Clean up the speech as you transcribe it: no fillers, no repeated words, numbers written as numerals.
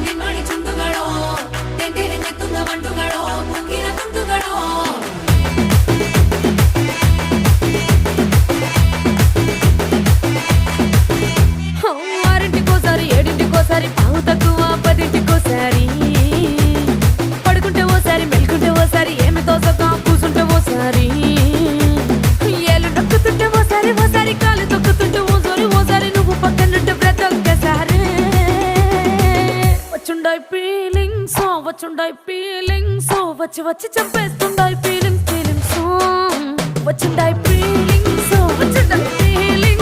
ನಿಮ್ಮಡಿ ಚುಂಡುಗಳೋ ತೆಂಡೆರೆ ನೆತ್ತುಂಗ ಮಂಟುಗಳೋ ಮುಂಗಿನ ತುಂಡುಗಳೋ ఆరింటికోసారి ఏడింటికోసారి పావు తక్కువ పదింటికోసారి పడుకుంటే ఓసారి మెలుకుంటే ఓసారి ఏమి తోసక కూసుంటే ఓసారి ఏళ్ళు నొక్కుతుంటే ఓసారి ఓసారి కాలు తొక్కుతుంటే ఓసారి ఓసారి నువ్వు పక్కనుంటే బ్రతొక్కసారి వచ్చుండాయి ఫీలింగ్స్ వచ్చి వచ్చి చంపేస్తుండాయి ఫీలింగ్స్ వచ్చిండాయి ఫీలింగ్స్ వచ్చిండాయి ఫీలింగ్స్